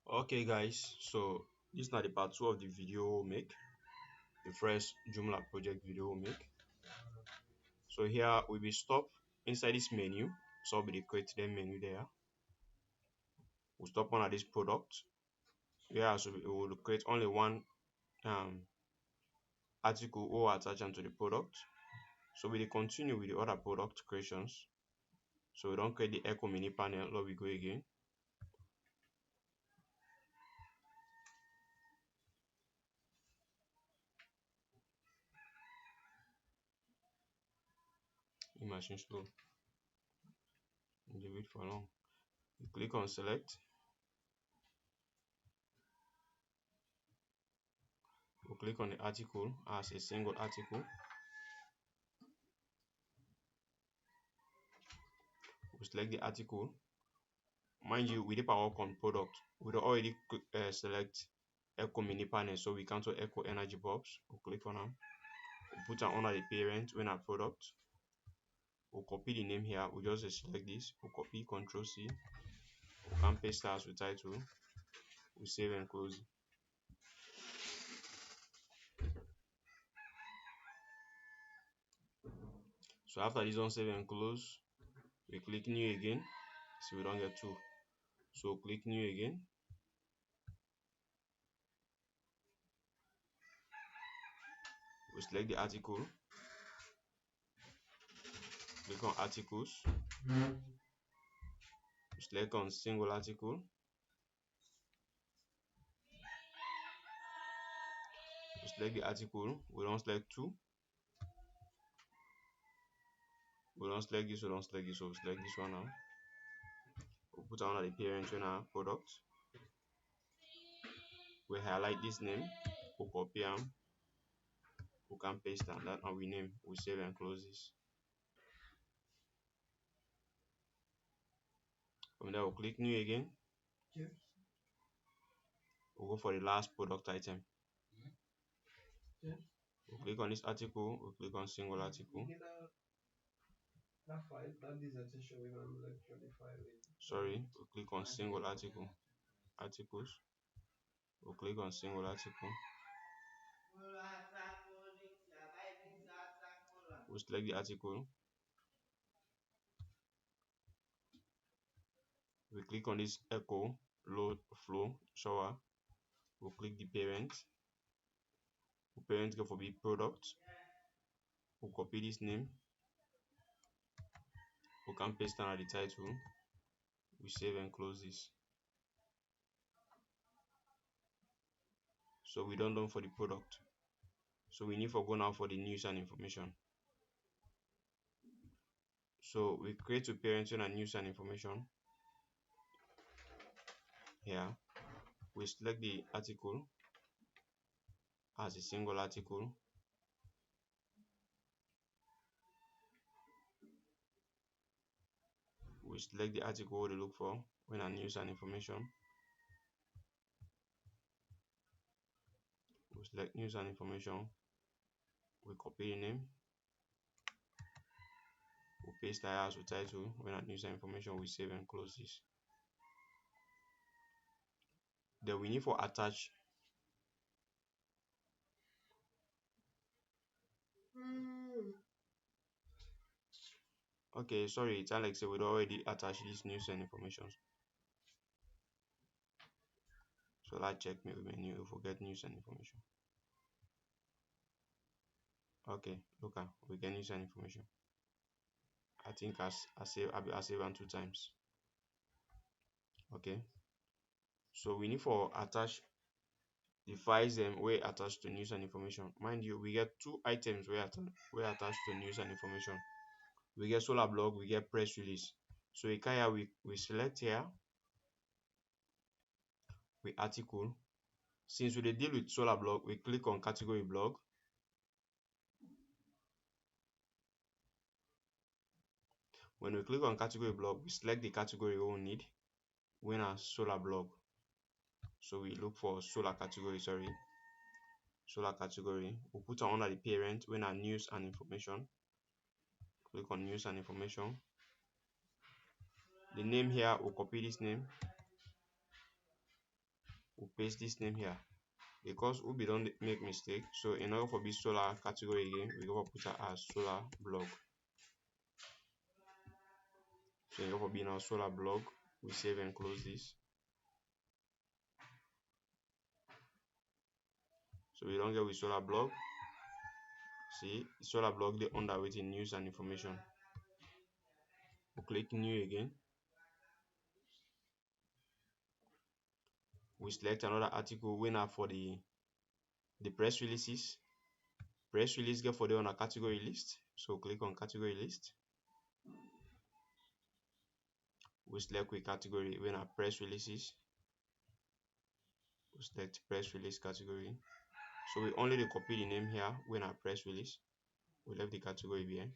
Okay guys, so this is not the part 2 of the video we'll make, the first Joomla project video we'll make. So here we will stop inside this menu, so we'll be the create them menu there. We'll stop on at this product. Yeah, so we will create only one article or attach to the product. So we will continue with the other product creations. So we don't create the echo mini panel, or we go again. Imagine slow. You wait for long. You click on select. We'll click on the article as a single article. We'll select the article. Mind you, we did our work on product. We already select echo mini panel, so we cancel echo energy bulbs. We'll click on them. We'll put them under the parent when our product. We'll copy the name here. We'll just select this. We'll copy, Control C. We can paste as with title. We save and close. So after this one save and close, we click new again. So we don't get two. So click new again. We select the article. Click on articles. We select on single article. We select the article. We don't select two. We don't select this. We don't select this. So we select this one now. We'll put on the parent in our product. We highlight this name. We'll copy them. We can paste them. That and we name. We save and close this. From there, we'll click new again. We'll go for the last product item. We'll click on this article. We'll click on single article. Sorry, we'll click on single article. Articles. We'll click on single article. We'll select the article. We click on this echo, load, flow, shower. We'll click the parent. The parent go for big product. We'll copy this name. We can paste down at the title. We save and close this. So we done for the product. So we need to go now for the news and information. So we create a parent and news and information. Here we select the article as a single article. We select the article we look for when our news and information. We select news and information. We copy the name. We paste that as with title when our news and information. We save and close this. Then we need for attach. Okay, sorry, it's Alex. So we already attach this news and information. So let's check mail menu. We forget news and information. Okay, look, we get news and information. I think I save them 2 times. Okay, so we need for attach the files we attached to news and information. Mind you, we get two items we attached to news and information. We get solar blog, we get press release. So we select here, we article. Since we deal with solar blog, we click on category blog. When we click on category blog, we select the category we need. When our solar blog. So we look for solar category, solar category. We'll put it under the parent when our news and information. Click on news and information. The name here, we'll copy this name. we'll paste this name here because we don't make mistake. So in order for this solar category again, we go put it as solar blog. So in order for being our solar blog, we save and close this. So we don't get with solar blog. See, solar blog they under waiting news and information. We click new again. We select another article winner for the press releases. Press release get for the on a category list. So click on category list. We select with category winner press releases. We select press release category. So we only copy the name here winner press release. We left the category behind.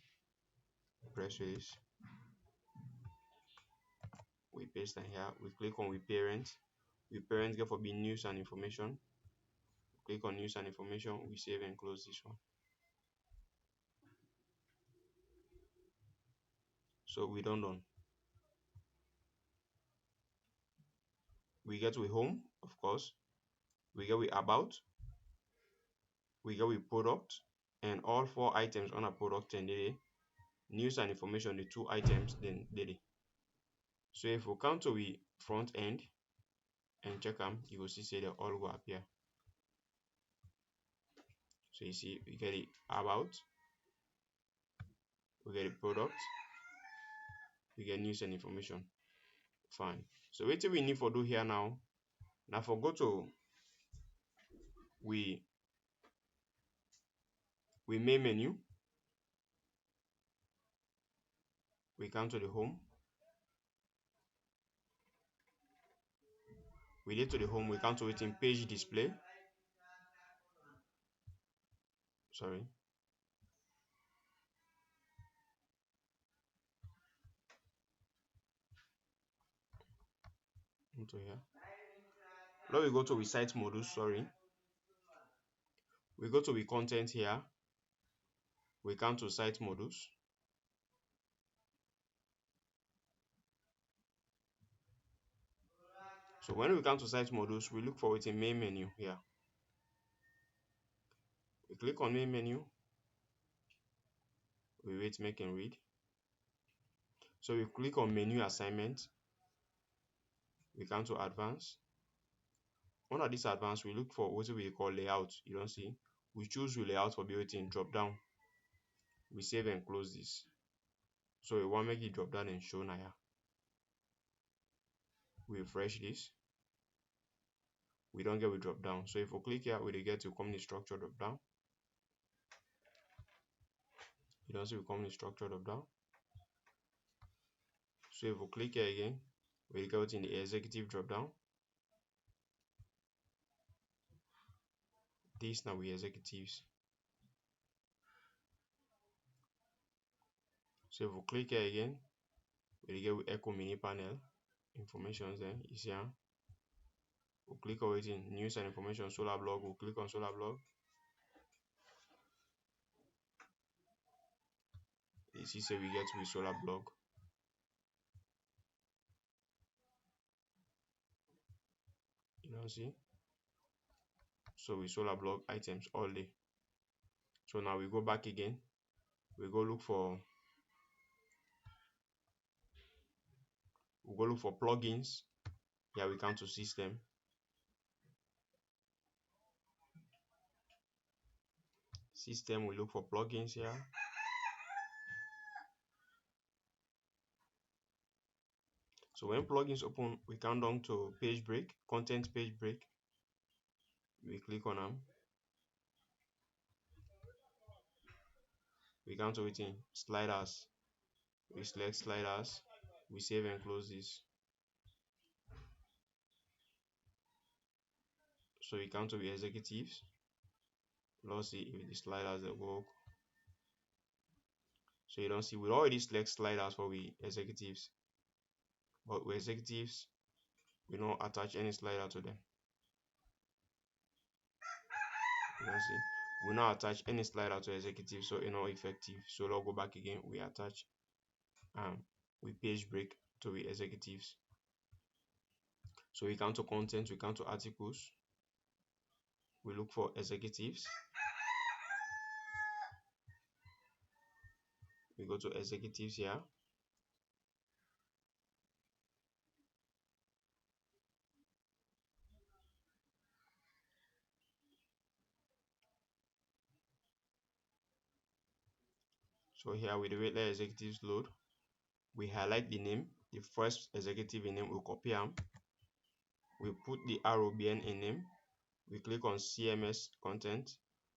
Press release. We paste it here. We click on we parent. We parent get for be news and information. Click on news and information. We save and close this one. So we done. We get with home, of course. We get with about. We get with product, and all 4 items on a product and news and information, the 2 items then did. So if we come to the front end and check them, you will see they all go appear. So you see we get it about, we get the product, we get news and information. Fine. So what we need for do here now for go to we main menu. We come to the home. We get to the home. We come to it in page display. Sorry. Into here. Now we go to site module. Sorry. We go to the content here. We come to site modules. So when we come to site modules, we look for it in main menu here. We click on main menu. We wait, make and read. So we click on menu assignment. We come to advanced. Under this advanced, we look for what we call layout. You don't see. We choose the layout for built-in drop down. We save and close this. So we want to make it drop down and show now. We refresh this. We don't get with drop down. So if we click here, we get to company structure drop down. You don't see the company structure drop down. So if we click here again, we go in the executive drop down. This now we executives. So if we click here again, we get with echo mini panel information then is here. We'll click on it in news and information solar blog. We'll click on solar blog. You see, say we get with solar blog. You know, see. So we solar blog items all day. So now we go back again. We go look for plugins. Here we come to system. System, we look for plugins here. So when plugins open, we come down to page break, content page break. We click on them. We come to it in sliders. We select sliders. We save and close this. So we come to the executives. Let's see if the sliders will work. So you don't see, we already select sliders for the executives, but with executives, we don't attach any slider to them. You don't see, we not attach any slider to executives, so it's not effective. So let's go back again. We attach we page break to the executives. So we come to content, we come to articles, we look for executives, we go to executives here. So here with the wait let executives load, we highlight the name, the first executive in name, we copy them, we put the arrow behind a name, we click on CMS content,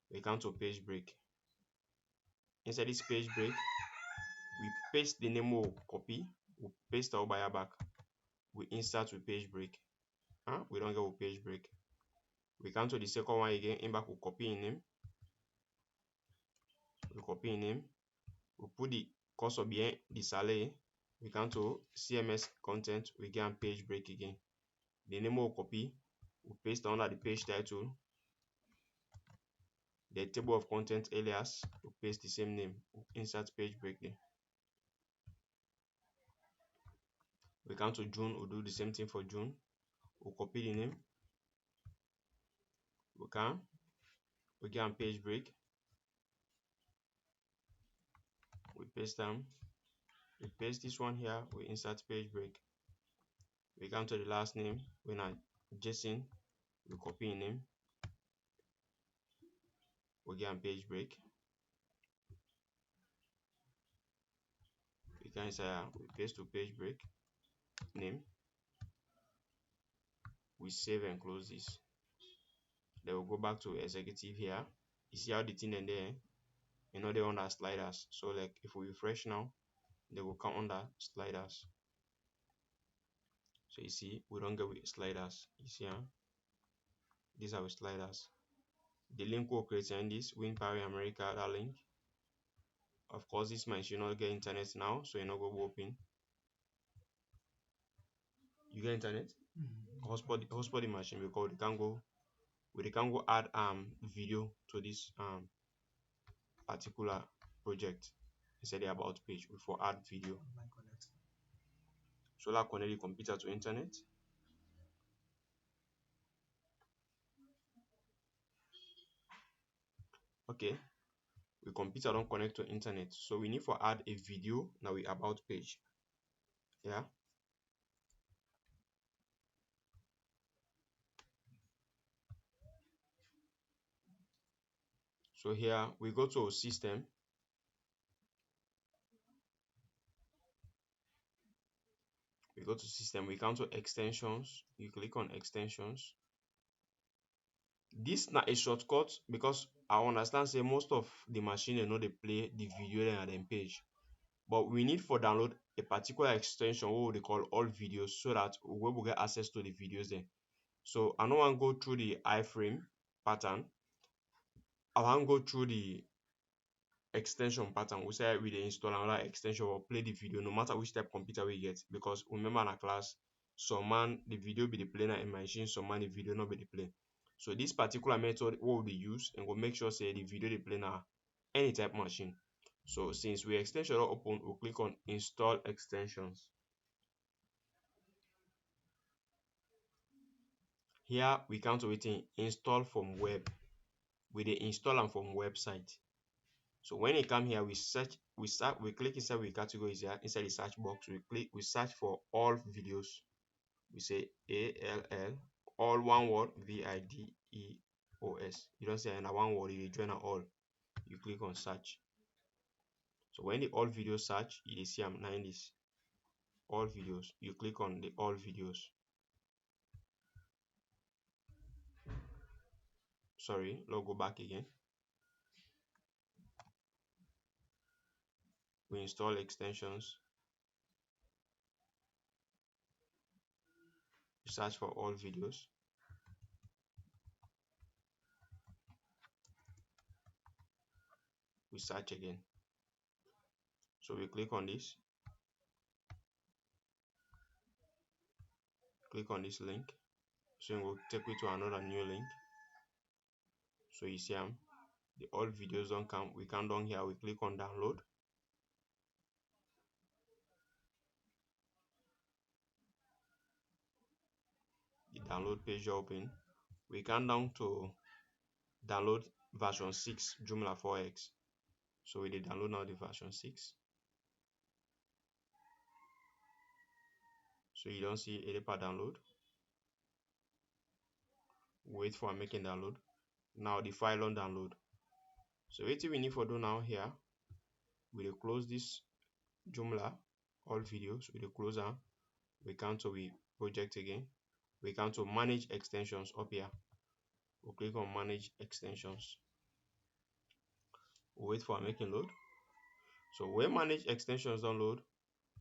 we come to page break. Inside this page break, we paste the name we copy, we paste our buyer back, we insert with page break. We don't get with page break. We come to the second one again, in back we copy in name, we copy in name, we put the cursor behind the salary, we come to CMS content, we get on page break again. The name we copy, we paste under the page title, the table of content alias, we paste the same name, we insert page break there. We come to June, we'll do the same thing for June, we'll copy the name, we get on page break, we paste them, we paste this one here, we insert page break. We come to the last name, we now Jason, we copy a name, we get on page break. We can say we paste to page break name, we save and close this. Then we'll go back to executive here. You see how the thing in there, you know, they're under sliders. So like if we refresh now, they will come under sliders. So you see, we don't get with sliders. You see, these are with sliders. The link we'll create in this Win Paris America, that link. Of course, this machine not get internet now, so you're not going to open. You get internet? Hotspot the machine because we can go add video to this particular project instead of about page before add video. So let's connect the computer to internet. Okay, the computer don't connect to internet, so we need to add a video now we about page. Yeah. So here we go to system. We go to system, we come to extensions, you click on extensions. This na a shortcut because I understand say most of the machine they know they play the video then at them page. But we need for download a particular extension what we call all videos so that we will get access to the videos then. So I don't want to go through the iframe pattern. I want to go through the extension pattern. We say we dey install another extension or play the video no matter which type computer we get, because remember in a class some man the video be the play na in machine, some man the video not be the play. So this particular method what we use and we'll make sure say the video they play na any type machine. So since we extension are open, we'll click on install extensions. Here we come to waiting install from web. We dey install them from website. So when you come here, we click inside the categories here, inside the search box, we search for all videos. We say ALL, all one word, VIDEOS. You don't say in one word, you join all. You click on search. So when the all videos search, you see I'm nine this. All videos. You click on the all videos. Sorry, let's go back again. We install extensions. We search for all videos. We search again. So we click on this. Click on this link. So it will take me to another new link. So you see the all videos don't come. We come down here, we click on download. download page open. We come down to download version 6 Joomla 4x. So we did download now the version 6. So you don't see a per download. Wait for making download. Now the file on download. So what we need for do now here, we will close this Joomla all videos. We will close them. We come to we project again. We come to manage extensions up here. We'll click on manage extensions. We'll wait for making load. So when manage extensions download,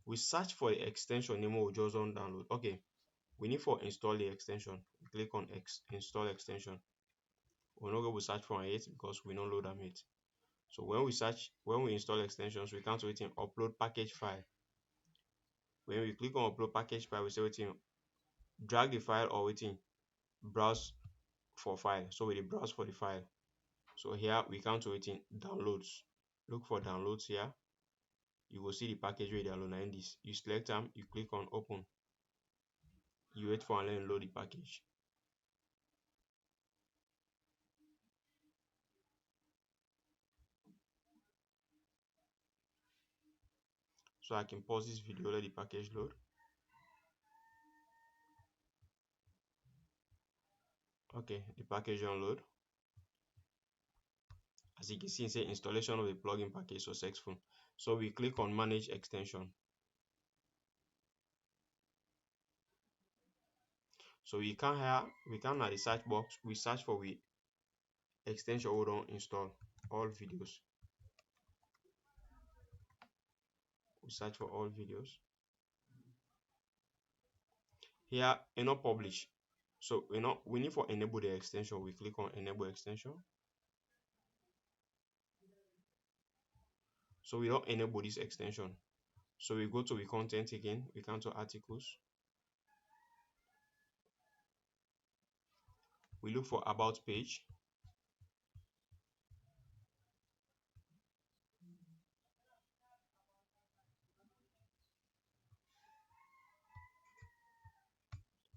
we search for the extension name will just on download. Okay, we need for install the extension. We click on install extension. We're not going to search for it because we don't load them yet. So when we install extensions, we come to waiting upload package file. When we click on upload package file, we say waiting drag the file or waiting browse for file. So we browse for the file. So here we come to waiting downloads. Look for downloads here. You will see the package where download in this. You select them, you click on open. You wait for and load the package. So I can pause this video, let the package load. Okay, the package unload. As you can see, it says installation of the plugin package successful. So we click on manage extension. So we can at the search box, we search for we extension we don't install all videos. We search for all videos. Here, not publish. So we need for enable the extension. We click on enable extension. So we don't enable this extension. So we go to the content again. We come to articles. We look for about page.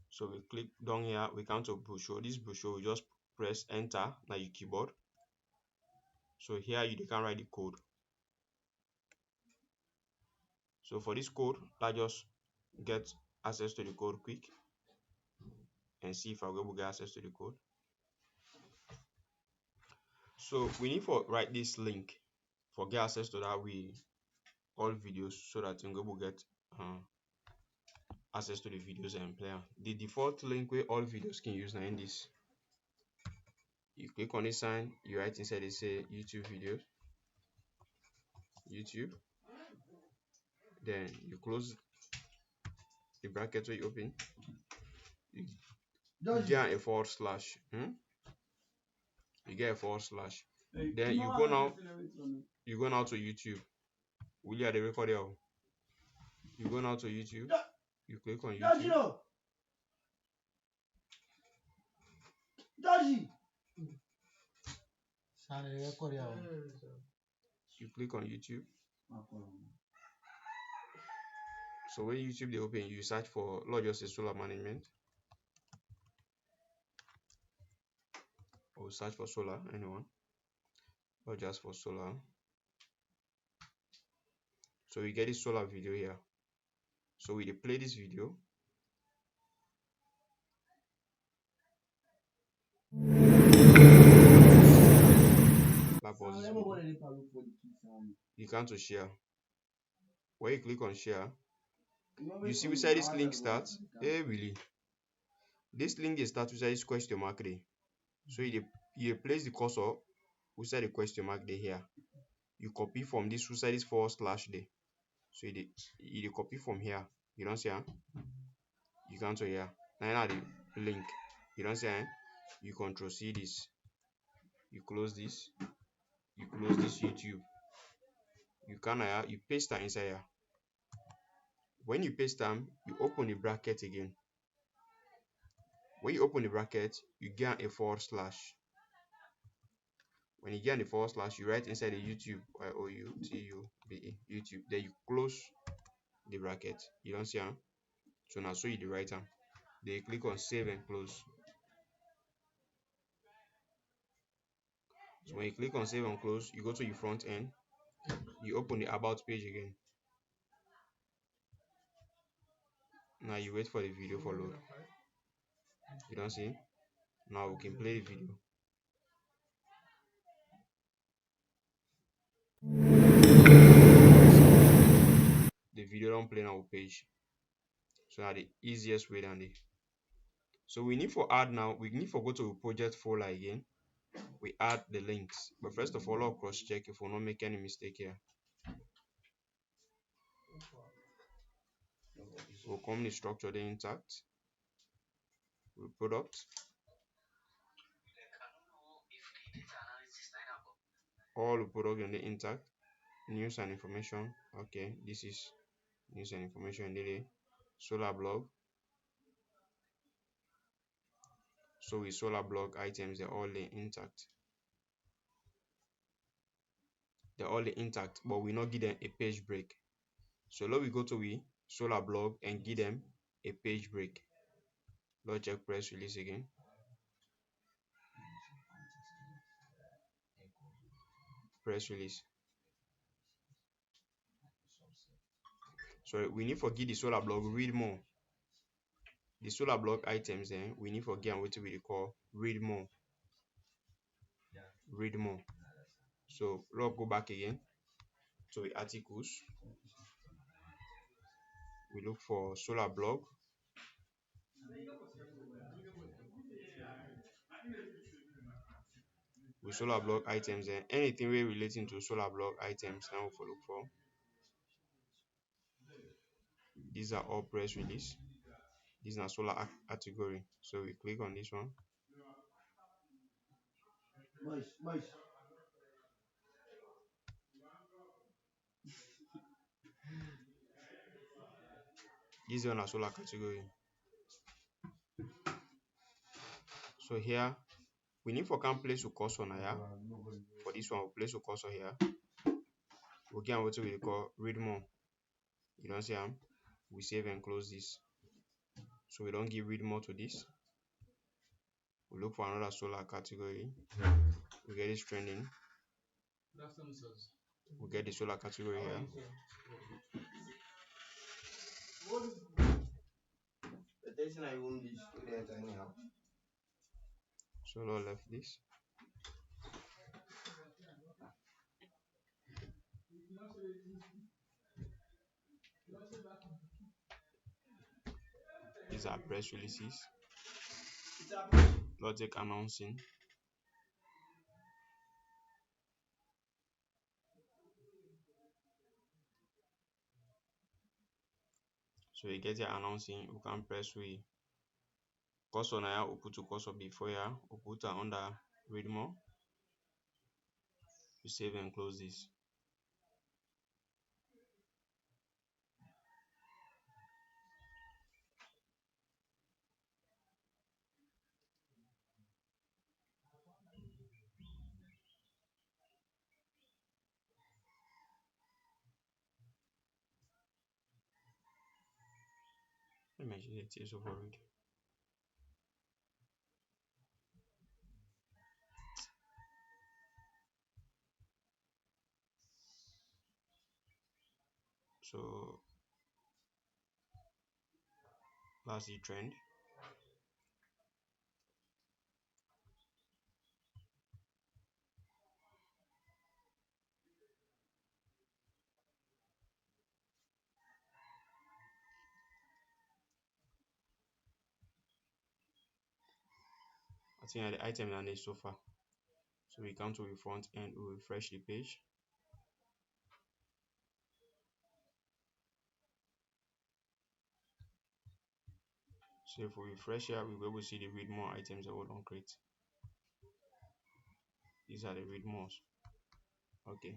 So we click down here. We come to brochure. This brochure, we just press enter on your keyboard. So here you can write the code. So for this code, let's just get access to the code quick and see if I'm able to get access to the code. So we need to write this link for get access to that all videos so that you're able to get access to the videos and player. The default link where all videos can use now in this. You click on this sign, you write inside it say YouTube videos. YouTube. Then you close the bracket where you open. You get a forward slash. You get a forward slash. Then you go now to YouTube. Will you have the record here? You go now to YouTube. You click on YouTube. You click on YouTube. So when YouTube they open, you search for Logos solar management. Or search for solar, anyone. Or just for solar. So we get this solar video here. So we play this video. You can to share. When you click on share, you see beside this link starts. Hey, really? This link is start beside this question mark there. So you place the cursor beside the question mark there here. You copy from this beside this forward slash there. So you copy from here. You don't see huh? You come to here. Now the link. You don't see huh? You control C this. You close this. You close this YouTube. You can you paste that inside here. When you paste them, you open the bracket again. When you open the bracket, you get a forward slash. When you get the forward slash, you write inside the YouTube YOUTUBE YouTube. Then you close the bracket. You don't see huh? So now so you the right hand. Then you click on save and close. So when you click on save and close, you go to your front end, you open the about page again. Now you wait for the video for load. You don't see? Now we can play the video. The video don't play on our page. So that's the easiest way than it. So we need for add now, we need for go to a project folder again. We add the links. But first of all, I'll cross check if we not make any mistake here. We'll come the structure there intact. We product. All the product in the intact. News and information. Okay, this is news and information in the solar blog. So with solar blog items, they're all intact. They're all intact, but we not give them a page break. So now we go to we solar blog and give them a page break. Let's check press release again. Press release. So we need for give the solar blog read more. The solar blog items then we need for give what we call read more. Read more. So let's go back again to the articles. We look for solar blog. With solar blog items and anything relating to solar blog items now we look for. These are all press release. These are solar category. So we click on this one. This one is solar category. So here we need for can place a cursor here. For this one, we'll place a cursor here. We'll get what we call read more. You don't see them. We save and close this. So we don't give read more to this. We look for another solar category. We get this trending. We get the solar category here. So now left this. These are press releases. Logic announcing. So you get your announcing, you can press we cursor now, we put a cursor before here, we put it under read more. We save and close this. Let me actually take over it. So that's the trend. I think the item and the so far. So we come to the front end, we refresh the page. So if we refresh here, we'll be able to see the read more items that we don't create. These are the read mores. Okay.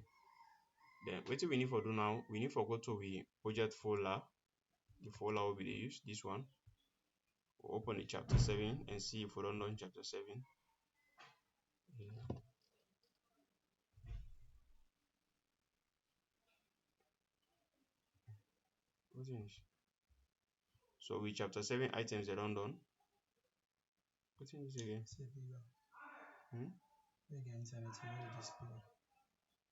Then what we need for do now, we need for go to the project folder. The folder will be the use this one. We'll open the chapter 7 and see if we don't know in chapter 7. Yeah. So with chapter 7 items they don't done. What is this again?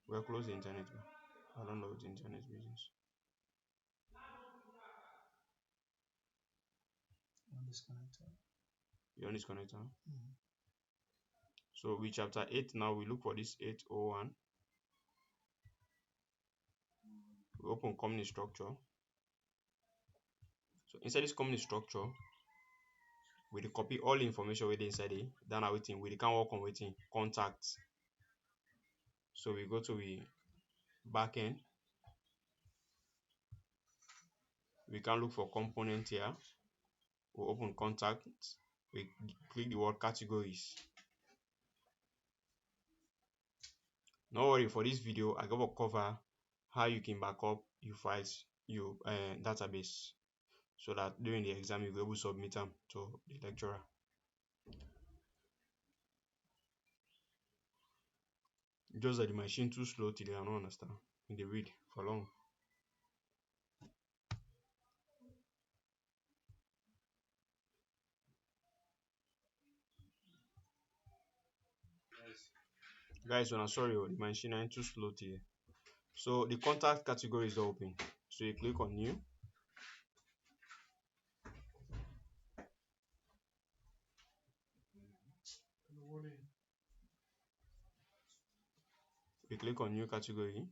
We're close the internet. I don't know the internet business. You on this connector? So with chapter 8 now we look for this 801. We open company structure. So inside this company structure, we copy all the information within inside it. Then our waiting, we can work on waiting contacts. So we go to the backend. We can look for component here. We open contacts. We click the word categories. No worry, for this video, I will cover how you can back up your files, your database, so that during the exam you will be able to submit them to the lecturer. Just that the machine too slow till I don't understand. They read for long. Guys, when I'm sorry, the machine is too slow till. So the contact category is open. So you click on new. You click on new category.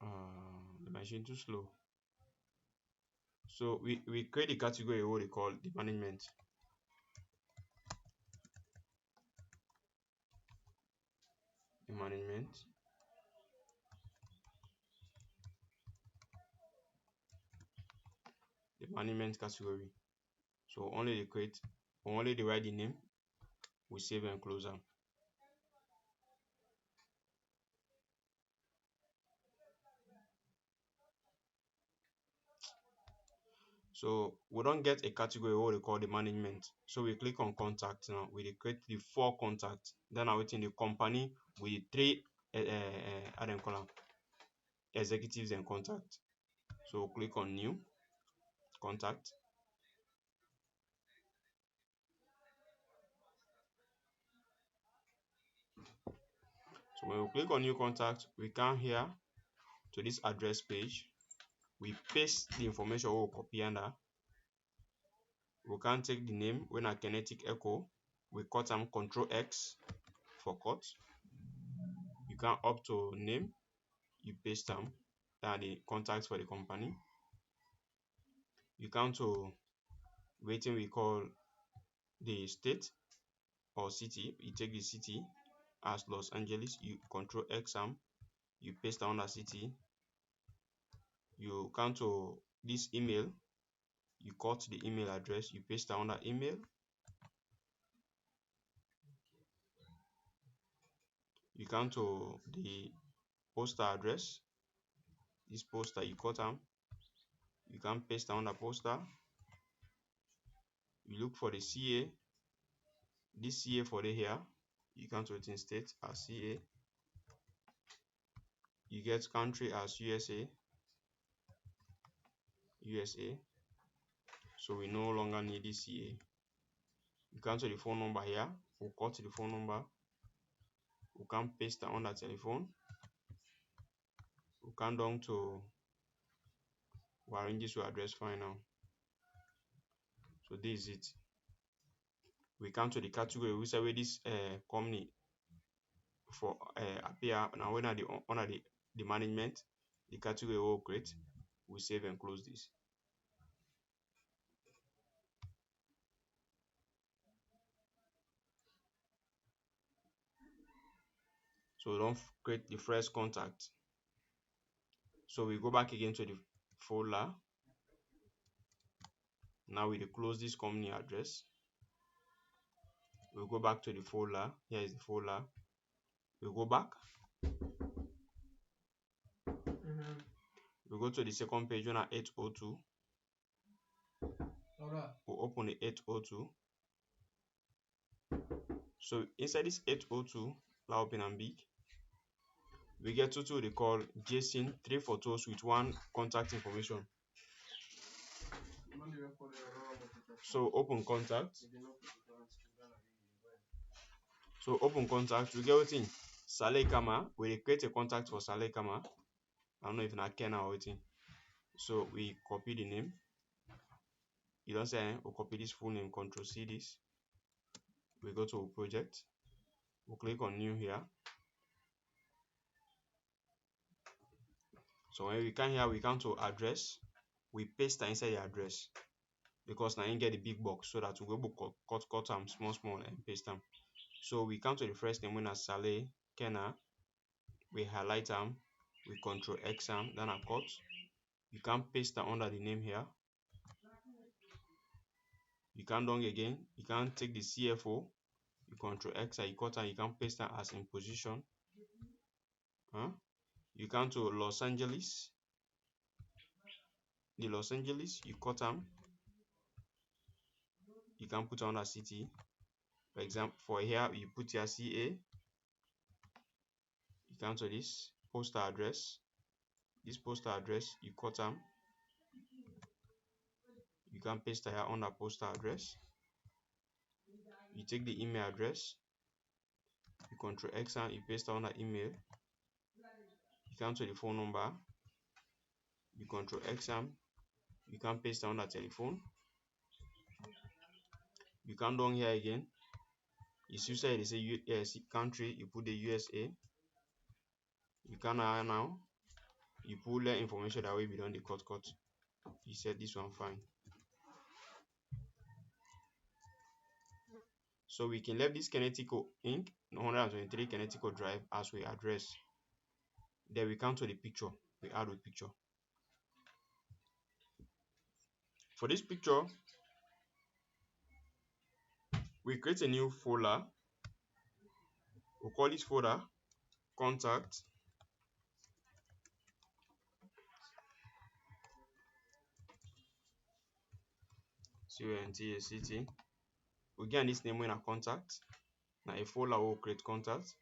The machine too slow. So we create the category what they call the management. The management category. So only they create, only they write the name, we save and close them. So we don't get a category what we call the management. So we click on contact now. We create the 4 contacts. Then I within the company with 3 executives and contact. So click on new contact. So when we click on new contact, we come here to this address page. We paste the information we will copy under. We can take the name when a kinetic echo. We cut them Control X for cut. You can up to name. You paste them. That the contacts for the company. You can to waiting we call the state or city. You take the city as Los Angeles. You Control X them. You paste down the city. You come to this email. You cut the email address. You paste down the email. You come to the poster address. This poster you cut them. You can paste down the poster. You look for the CA. This CA for the here. You can to it in state as CA. You get country as USA. So we no longer need this CA. You come to the phone number here. We'll cut the phone number. We can paste on the telephone. We can down to arrange this address fine now. So this is it. We come to the category we say where this company for appear now when are the under the management, the category will create. We save and close this. So don't create the fresh contact. So we go back again to the folder. Now we close this company address. We go back to the folder. Here is the folder. We go back. We go to the second page on 802. We open the 802. So inside this 802, now open and big. We get two they call JSON, 3 photos with 1 contact information. So open contact. So open contact, we get wetin? Saleh Kama. We create a contact for Saleh Kama. I don't know if na Kena or wetin. So we copy the name. You don't say we copy this full name, Control C this. We go to project. We click on new here. So when we come here, we come to address. We paste inside the address because now you get the big box so that we go cut them small and paste them. So we come to the first name when as Saleh Kena. We highlight them. We Control X them. Then I cut. You can paste that under the name here. You can down again. You can take the CFO. You Control X and you cut and you can paste that as in position. You come to Los Angeles. The Los Angeles, you cut them. You can put on a city. For example, for here, you put your CA. You come to this postal address. This postal address, you cut them. You can paste here on the postal address. You take the email address. You Control X and you paste on the email. You come to the phone number. You Control X and you can paste on the telephone. You come down here again. You see say it is a country. You put the USA. You can now you put the information that way be done the cut. You set this one fine. So we can leave this Kinetico Inc. 123 Kinetico drive as we address. Then we come to the picture. We add with picture. For this picture, we create a new folder. We'll call this folder contact. CONTACT. We get this name when a contact. Now a folder will create contact.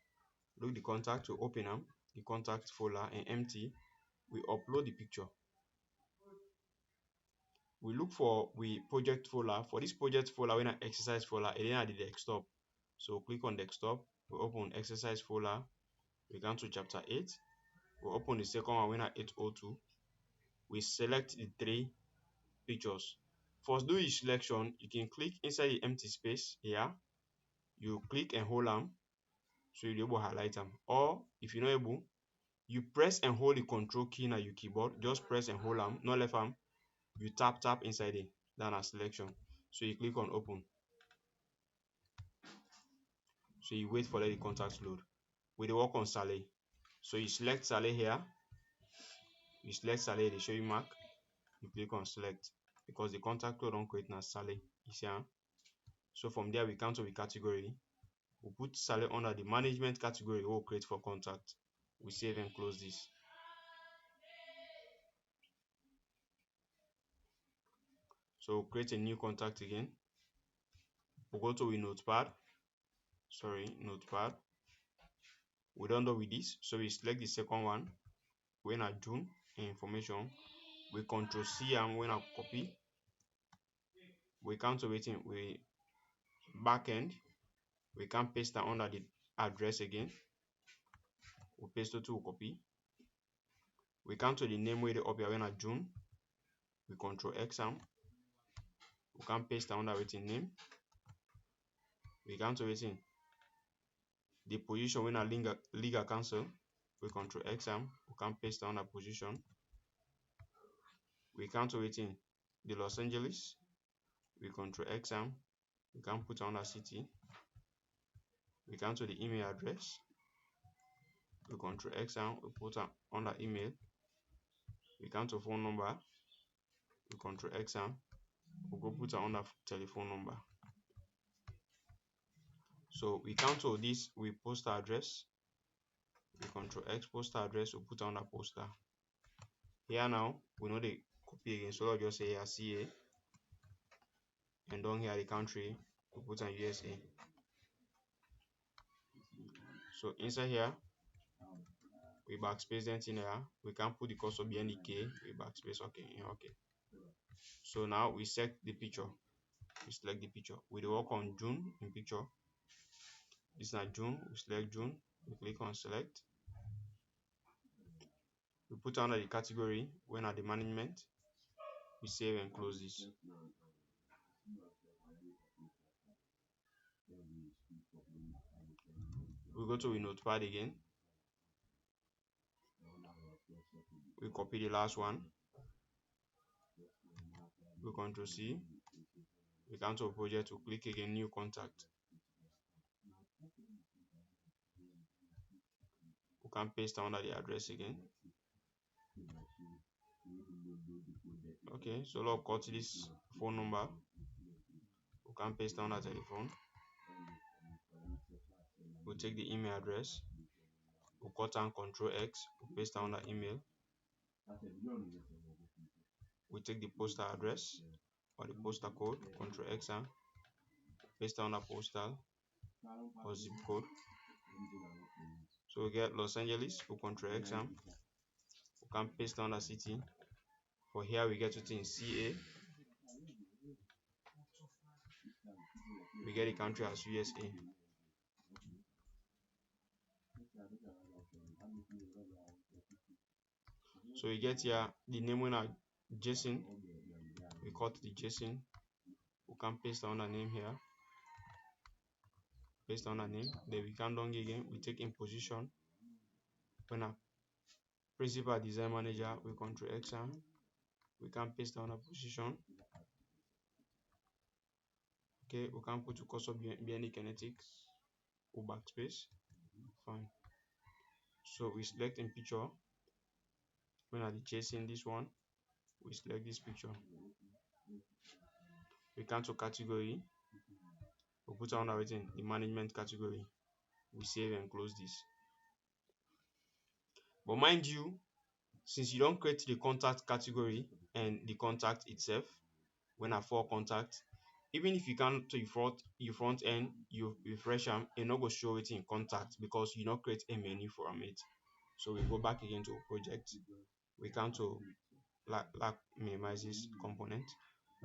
Look the contact, we open them, the contact folder and empty. We upload the picture. We look for we project folder. For this project folder, when an exercise folder, it then at the desktop. So click on desktop. We open exercise folder. We come to chapter 8. We open the second one when at 802. We select the 3 pictures. First, do your selection. You can click inside the empty space here. You click and hold them, so you'll be able to highlight them. Or if you're not able, you press and hold the control key on your keyboard. Just press and hold them, not left them. You tap inside it. Then a selection. So you click on open. So you wait for the contacts load. We dey work on Saleh. So you select Saleh here. You select Saleh, they show you mark. You click on select because the contact code don't create now Saleh. You see, so from there we come to the category. We put Saleh under the management category. We'll create for contact. We save and close this. So create a new contact again. We'll go to notepad. Notepad. We don't do with this, so we select the second one. When I June information, we Control C and when I copy. We come to waiting. We backend. We can paste that under the address again. We paste it to copy. We come to the name where the up here when I June. We Control X and we can paste that under waiting name. We come to waiting. The position when I legal cancel. We Control X and we can paste that under position. We come to waiting. The Los Angeles. We Control X and we can put on a city. We come to the email address. We Control X and we put on the email. We come to phone number. We Control X and we go put on the telephone number. So we come to this. We post address. We Control X postal address. We put on the poster. Here now we know the copy again. So I'll just say here CA. And down here the country. We put on USA. So inside here we backspace them in here. We can put the cursor behind the K, we backspace, okay, yeah, okay. So now we set the picture. We select the picture. We do work on June in picture. This is not June. We select June. We click on select. We put under the category when at the management. We save and close this. We go to Notepad again. We copy the last one. We Ctrl C. We come to a project to click again, new contact. We can paste under the address again. Okay, so let's cut this phone number. We can paste down that telephone. We take the email address. We cut and Control X. We paste down that email. We take the postal address or the postal code. Control X and paste down the postal or zip code. So we get Los Angeles. We Control X and we can paste down the city. For here we get it in CA. We get the country as USA. So we get here the name when are Jason. We cut the Jason. We can paste down the name here. Paste down the name. Then we can down again. We take in position. When a principal design manager, we Control X and we can paste down the position. Okay, we can put the cursor behind the kinetic. We backspace. Fine. So we select in picture. When are the chasing this one, we select this picture. We come to category. We put on everything the management category. We save and close this. But mind you, since you don't create the contact category and the contact itself, when I for contact, even if you come to your front end, you refresh them, it not go show it in contact because you not create a menu from it. So we go back again to project. We come to like minimize this component.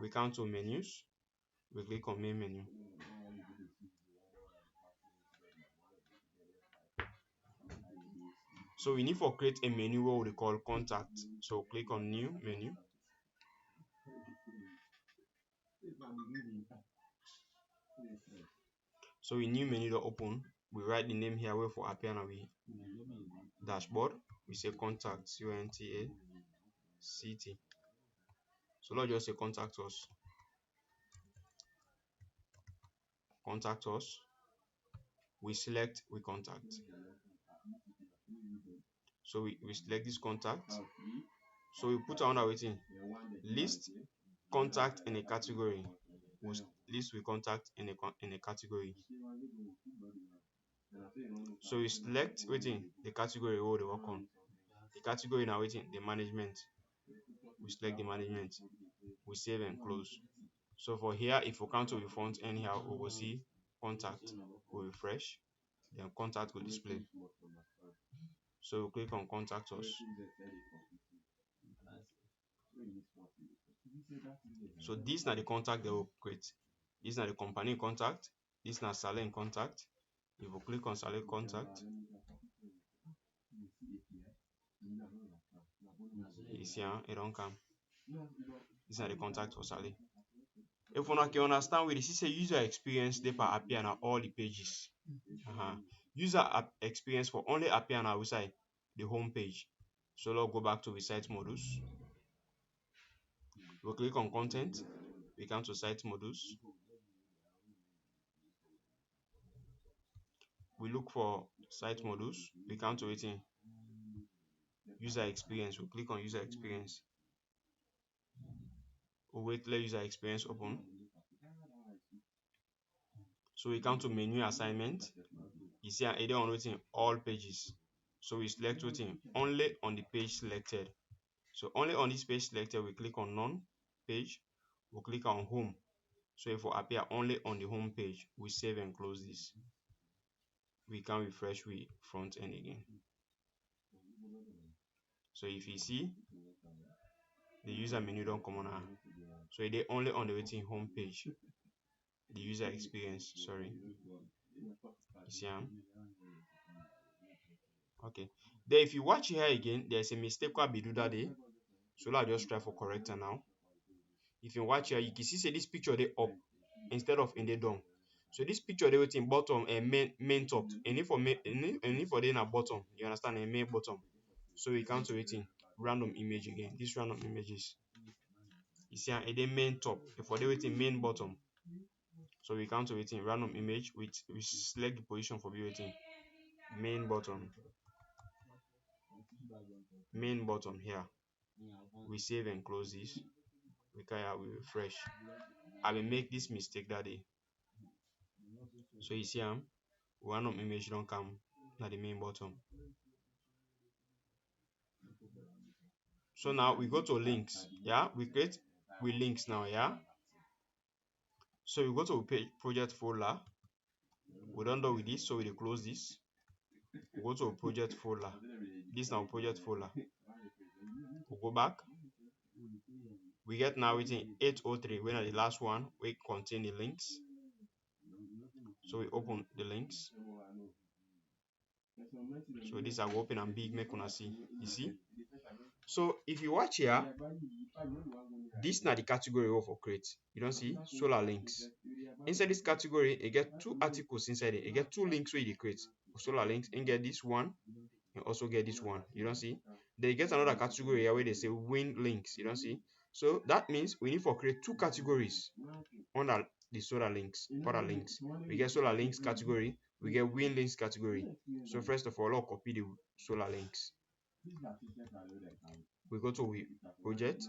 We come to menus. We click on main menu. So we need to create a menu where we call contact. So click on new menu. So in new menu to open, we write the name here where for appear on we dashboard. We say contact CONTACT. So let's just say contact us. Contact us. We select we contact. So we select this contact. So we put on waiting list contact in a category. We list we contact in a category. So we select waiting the category where they work on. The category now waiting the management. We select the management. We save and close. So for here, if we come to the front anyhow, we will see contact. We refresh, then contact will display. So we click on contact us. So this is not the contact they will create. This is not the company contact. This is not Saleh contact. If we click on Saleh contact, you see it don't come. This is not the contact for Saleh. If you can understand with this is a user experience they appear on all the pages. User experience for only appear on outside the home page. So let's go back to the site modus. We click on content. We come to site modus. We look for site modus. We come to it in user experience. We click on user experience. We wait, let user experience open. So we come to menu assignment. You see either on waiting all pages. So we select waiting only on the page selected. So only on this page selected, we click on none page. We click on home. So if we appear only on the home page, we save and close this. We can refresh with front end again. So if you see, the user menu don't come on now. So they only on the waiting home page. The user experience, sorry. You see okay. Then if you watch here again, there's a mistake what be do that day. So I'll just try for corrector now. If you watch here, you can see say this picture they up instead of in the down. So this picture they waiting bottom and main top. And if for main and if for they na bottom, you understand, and main bottom. So we count to waiting random image again. This random images. You see and then main top. If for they waiting main bottom. So we count to waiting random image with we select the position for waiting main bottom. Main bottom here. We save and close this. We refresh. I will make this mistake that day. So you see random image don't come at the main bottom. So now we go to links. Yeah, we create with links now. Yeah. So we go to page project folder. We don't do with this, so we close this. We go to project folder. This now project folder. We go back. We get now within 803 when the last one we contain the links. So we open the links. So this I will open and big make una see. You see? So if you watch here, this now the category we for create. You don't see solar links. Inside this category, you get two articles inside it. You get two links where you create solar links and get this one and also get this one. You don't see? Then you get another category here where they say win links. You don't see? So that means we need to create two categories under the solar links, other links. We get solar links category, we get win links category. So first of all, I'll copy the solar links. We go to project,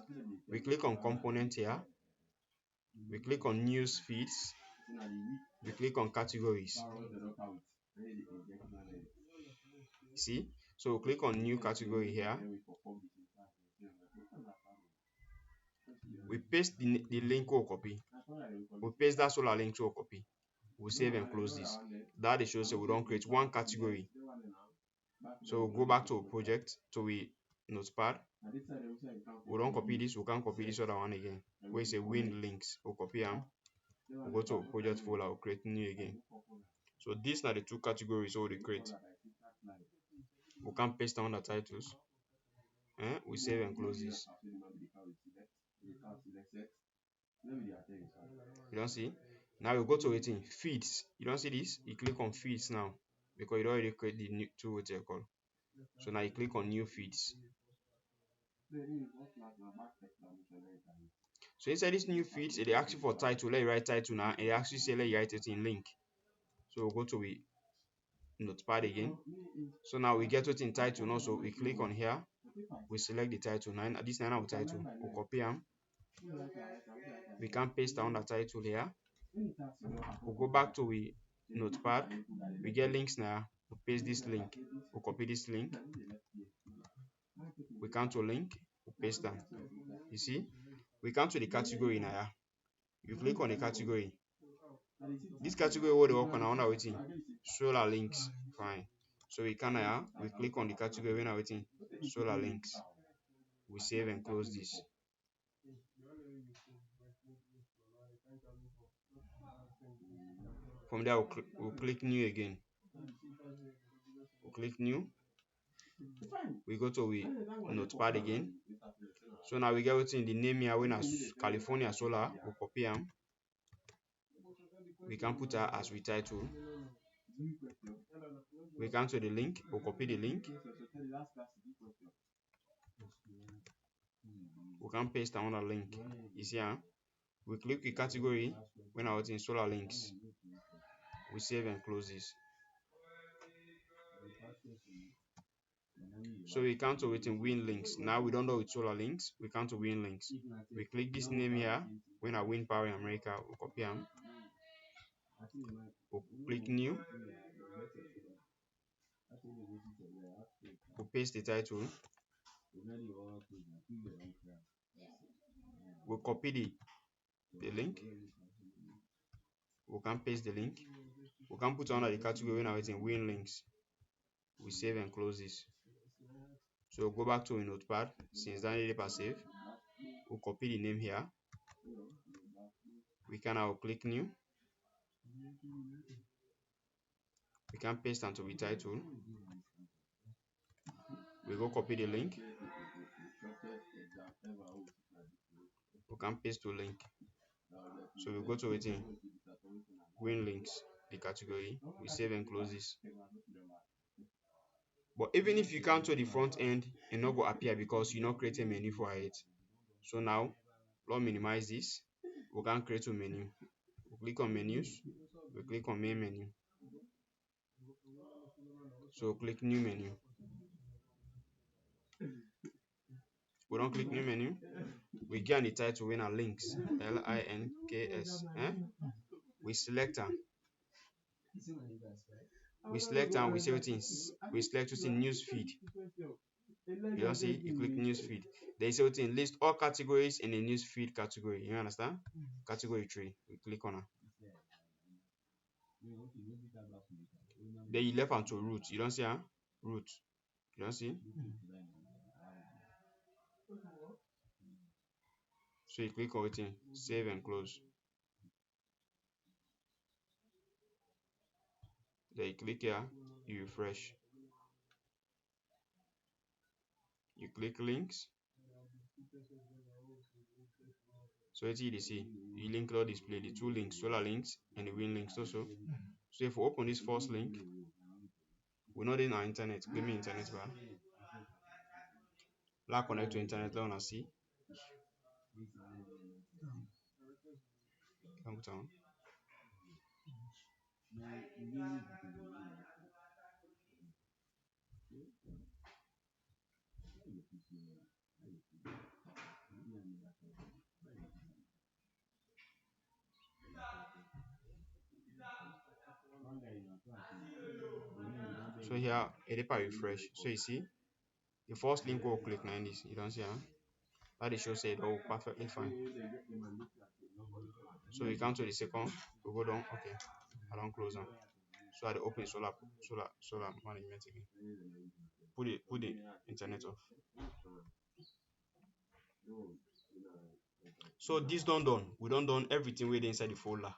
we click on component here, we click on news feeds, we click on categories. See? So we click on new category here. We paste the link we'll copy. We paste that solar link to a copy. We save and close this. That shows that we don't create one category. So we'll go back to a project to we notepad. We don't copy this, we can't copy this other one again. We say win links, we'll copy them. We'll go to a project folder, we'll create new again. So these are the two categories we create. We can paste on the titles. We save and close this. You don't see? Now we go to waiting feeds. You don't see this? You click on feeds now because you already create the new two what you call. So now you click on new feeds. So inside this new feeds, it asks you for title. Let you write title now, and it actually say let you write it in link. So we'll go to the notepad again. So now we get it in title now. So we click on here, we select the title. Now this now our title. We'll copy them. We can paste down the title here. We'll go back to the notepad. We get links now. We'll paste this link. We'll copy this link. We come to link. We'll paste them. You see? We come to the category now. You click on the category. This category what they work on now waiting. Solar links. Fine. So we can we click on the category when waiting. Solar links. We save and close this. From there we'll click new again. We'll click new. We go to we notepad again. So now we get within the name here when as California Solar. We'll copy them. We can put her as we title. We come to the link. We'll copy the link. We can paste another link. You see, we click the category when I was in solar links. We save and close this. So we come to waiting win links. Now we don't know with solar links. We come to win links. We click this name here. When I win Power in America, we'll copy them. We'll click new. We'll paste the title. We'll copy the link. We can paste the link. We can put under the category when I was in win links. We save and close this. So go back to a notepad. Since that is save, we'll copy the name here. We can now click new. We can paste onto the title. We go copy the link. We can paste to link. So we go to within green links, the category. We save and close this. But even if you come to the front end, it not go appear because you not create a menu for it. So now, let's minimize this. We can create a menu. We click on menus. We click on main menu. So click new menu. We don't click new menu. We get on the title when our links, links. We select them. We select and we say things. We select within news feed. You don't see, you click news feed. They say within list all categories in the news feed category. You understand? Category 3. We click on it. Then you left onto root. You don't see root. You don't see? So you click on within, save and close. Then you click here, you refresh. You click links. So it's you see, you link all display the two links, solar links and the win links also. So if we open this first link, we're not in our internet, give me internet bar. Let's connect to internet, let us see. So here, it refresh. So you see, the first link we'll click now this. You don't see, that it shows it all perfectly fine. So we come to the second, we go down. Okay, I don't close them. So I open solar management again. Put the internet off. So this done. We done everything with inside the folder.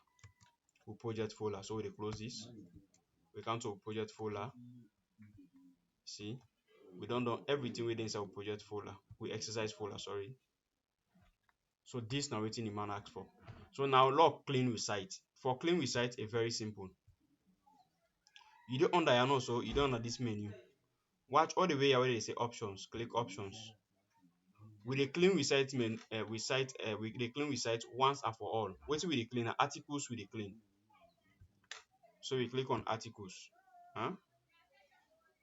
We project folder. So we close this. We come to project folder. See, we done everything with inside project folder. We exercise folder, sorry. So this now waiting the man asks for. So now log clean recite. For clean recite, it's very simple. You don't under and also you don't under this menu. Watch all the way where they say options. Click options. With the clean recite we the clean recite once and for all. What we clean articles we clean. So we click on articles.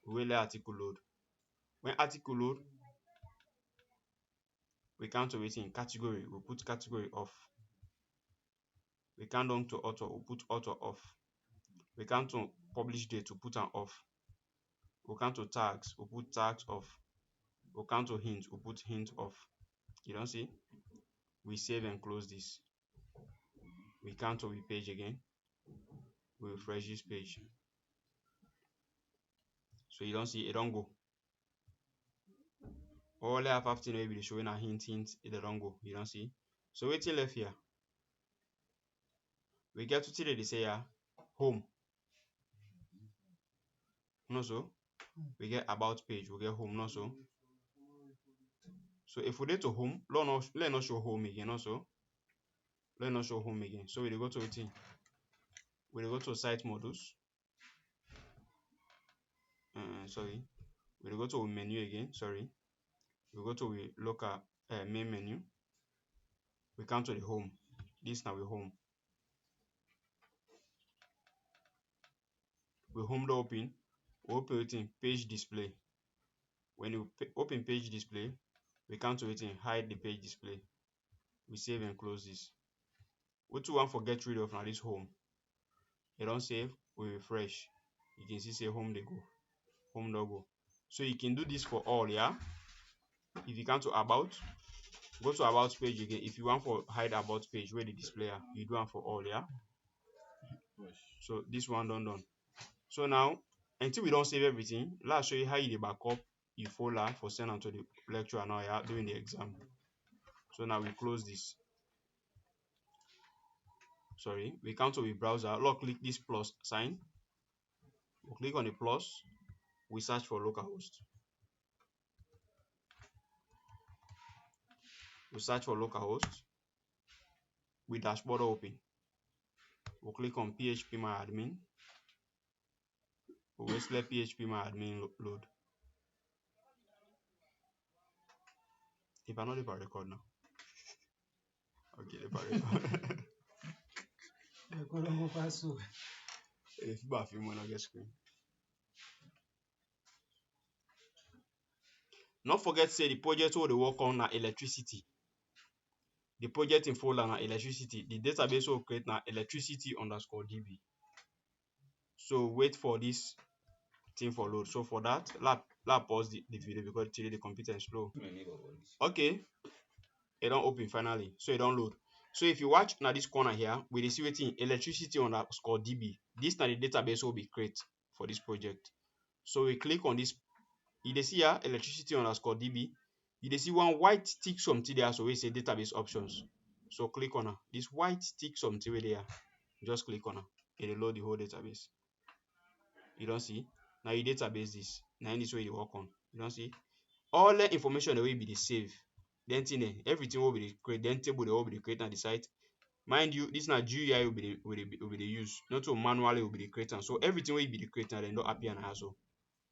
We let article load. When article load, we come to waiting category. We put category off. We come down to author. We put author off. We come to publish date to put an off. We come to tags. We put tags off. We come to hint. We put hint off. You don't see? We save and close this. We come to the page again. We refresh this page. So you don't see it don't go. All I have after maybe they showing a hint, it don't go. You don't see? So wait till left here. We get to till they say here home. No so we get about page, we get home, no so. So if we get to home, let not show home again also. Let not show home again. So we go to it. We go to site modus. Sorry. We go to menu again. Sorry. We go to the local main menu. We come to the home. This now we home. We home the open. We open it in page display. When you open page display, we come to it in hide the page display. We save and close this. What you want to get rid of now this home. You don't save, we refresh. You can see say home they go. Home logo. So you can do this for all, yeah. If you come to about, go to about page again. If you want for hide about page where the display are, you do one for all, yeah. So this one done. So now until we don't save everything, let's show you how you backup the folder for send on to the lecturer now, yeah, during the exam. So now we close this. Sorry, we come to the browser. Look, click this plus sign. We'll click on the plus. We search for localhost. We search for localhost. We dashboard open. We'll click on phpMyAdmin. We'll let phpMyAdmin load. If I know the record now. Okay, the record. If you have when I get screen. Not forget say the project will work on na electricity. The project in folder na electricity. The database will create na electricity_db. So wait for this thing for load. So for that, let pause the video because today the computer is slow. Okay, it don't open finally. So it don't load. So if you watch now this corner here, we see waiting electricity_db. This na the database will be create for this project. So we click on this. You see here electricity_db. You see one white tick something there, so we say database options. So click on this white tick something there. Just click on it. It'll load the whole database. You don't see? Now your database this. Now in this way you work on. You don't see? All the information the way be the save. Then everything will be the create. Then table they will be the create on the site. Mind you, this na GUI will be the use. Not to manually will be the creator. So everything will be the creator then don't appear now also.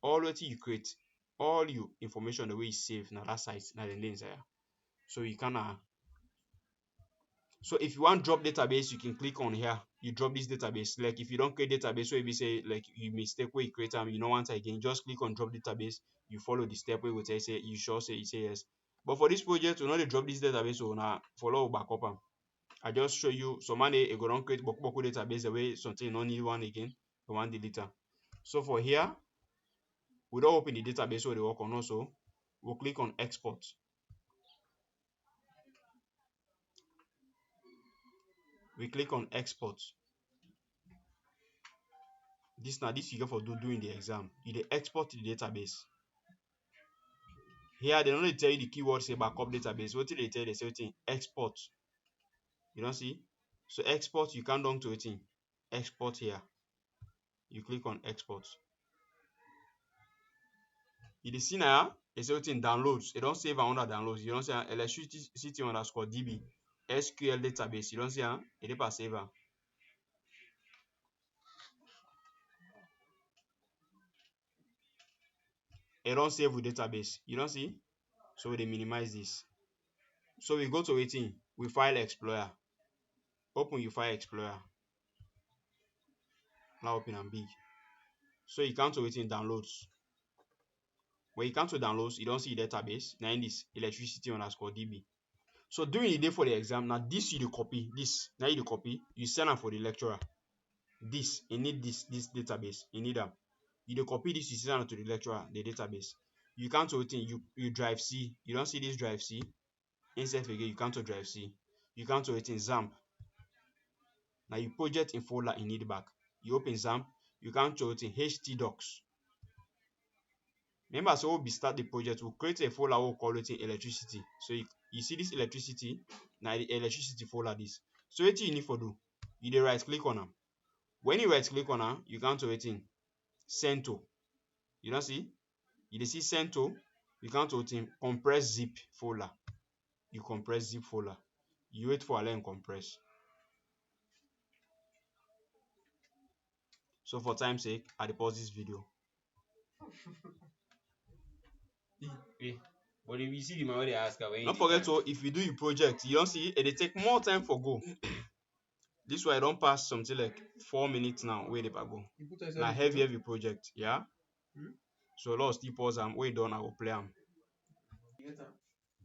All what you create, all your information the way you save now that site now the links there. So you can so if you want drop database, you can click on here. You drop this database. Like if you don't create database, so if you say like you mistake where you create them, you don't want it again, just click on drop database. You follow the step where you say you sure say you say yes. But for this project, we not drop this database, so now follow backup. I just show you some money it go don't create boku database the way something no need one again, you want delete. So for here, we don't open the database so they work on also. We'll click on export. We click on export. This you get for doing the exam. You export the database. Here they don't tell you the keyword say backup database. What did they tell you? They say export. You don't see? So export, you can down to it. Export here. You click on export. You see now, it's everything downloads. You don't save under downloads. You don't say electricity_db SQL database. You don't see it is save. It don't save with database. You don't see? So they minimize this. So we go to waiting. We file explorer. Open your file explorer. Now open and big. So you come to waiting downloads. When you come to downloads, you don't see database. Now in this electricity_db. So during the day for the exam, now this you copy. This now you copy. You send them for the lecturer. This you need this database. You need them. You copy this. You send them to the lecturer. The database. You come to waiting. You drive C. You don't see this drive C. Insert again. You come to drive C. You come to waiting XAMPP. Now you project in folder you need back. You open XAMPP. You come to waiting htdocs. Remember, so we'll be start the project. We'll create a folder we'll call it electricity. So you see this electricity. Now the electricity folder this. So what you need for do? You right click on them. When you right click on them, you come to waiting send to. You don't see? You see send to. You come to waiting compress zip folder. You compress zip folder. You wait for a line compress. So for time's sake, I pause this video. But if you see the man they ask her, don't forget to if you do your project, you don't see it take more time for go. This way I don't pass something like 4 minutes now. Where they go? Now heavy project, yeah. So lost still pause and wait done I will play them.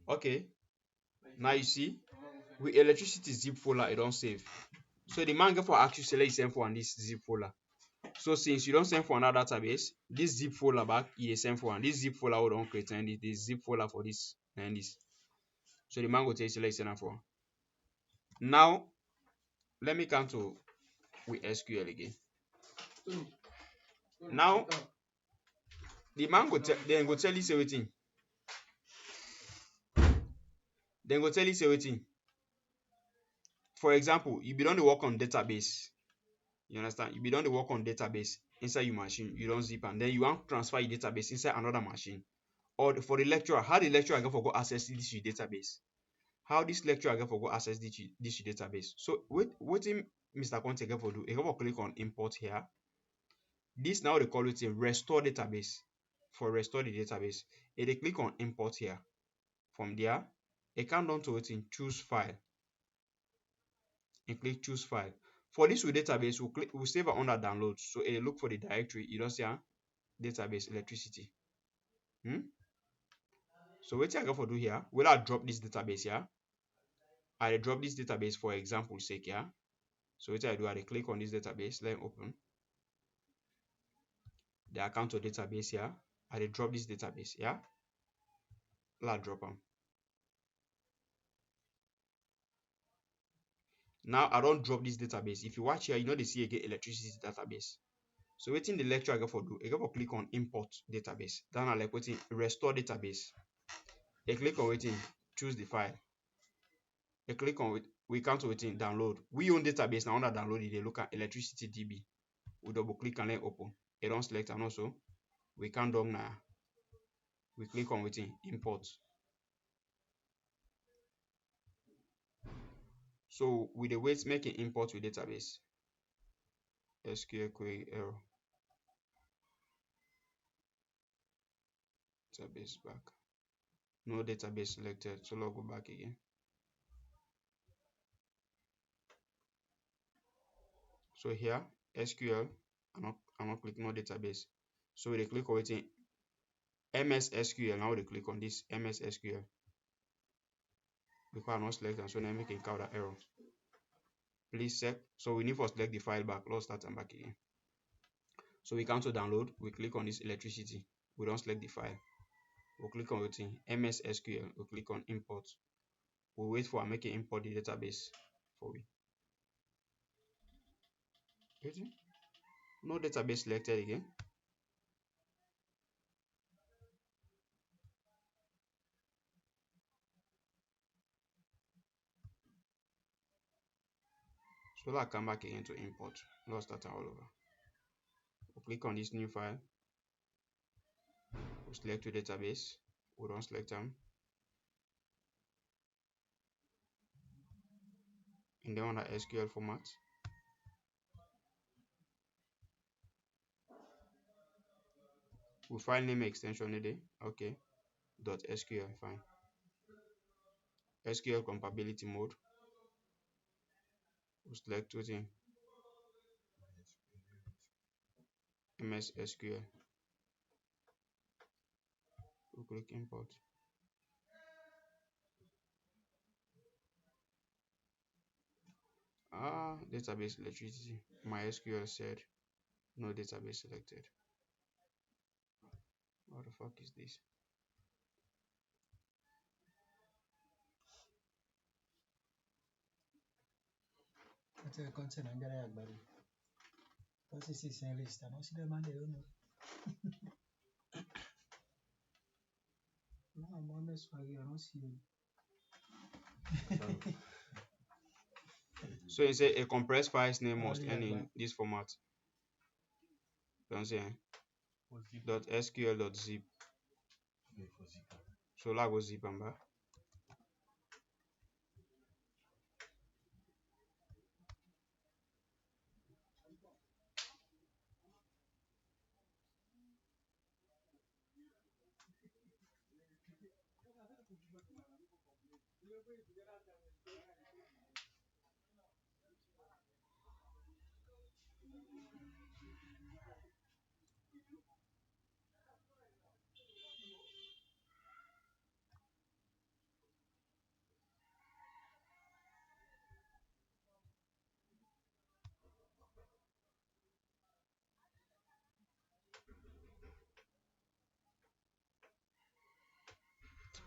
Okay. Now you see with electricity zip folder it don't save. So the man get for actually select send for on this zip folder. So since you don't send for another database, this zip folder back you send for one. This zip folder will don't create and this zip folder for this and this. So the man go take select send for. Now let me come to with SQL again. Now The man go then go tell you say wetin. Then go tell you say wetin. For example, you be don dey work on database. You understand? You be don dey work on database inside your machine. You don zip am. Then you wan transfer your database inside another machine. Or for the lecturer, how the lecturer get for go access this your database? How this lecturer get for go access this your database? So wetin Mr. Conte get for do? He get for click on import here. This now they call it a restore database. For restore the database, e dey click on import here. From there, e come down to wetin choose file. And click choose file. For this with database, we'll save it under downloads. So it look for the directory. You don't see database electricity. So what I got for do here, will I drop this database here? I drop this database for example sake here. So what I do, I click on this database, let me open the account of database here. I drop this database here. Let drop them. Now I don't drop this database. If you watch here, you know they see again electricity database. So waiting the lecture I get for do, I get for click on import database. Then I like waiting restore database. I click on waiting, choose the file. I click on we come to waiting download. We own database now under download it. They look at electricity DB. We double click and then open. It don't select and also we can down now. We click on waiting import. So with the wait making import with database. SQL query error. Database back. No database selected. So let's go back again. So here SQL, I'm not clicking on database. So we click on waiting MS SQL. Now we click on this MS SQL. Because I'm not selected, so now make a counter error. Please check. So we need to select the file back. Let's start and back again. So we come to download. We click on this electricity. We don't select the file. We'll click on waiting MS SQL. We'll click on import. We'll wait for making import the database for we. Waiting. No database selected again. So let's come back again to import. Let's start all over. We'll click on this new file. We'll select the database. We don't select them. And then on the SQL format. We file name extension today. Okay. .sql fine. SQL compatibility mode. We select within MS SQL. We click import. Database electricity. MySQL said no database selected. What the fuck is this? That's a concern I'm gonna have, buddy. Because this is a list. I don't see the man there, no. No, I'm on this one. I don't see you. So you say a compressed file's name must end in this format. Don't say .sql.zip. So let's go zip and back.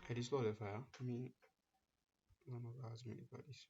I just load the file. I mean, none of that has many bodies.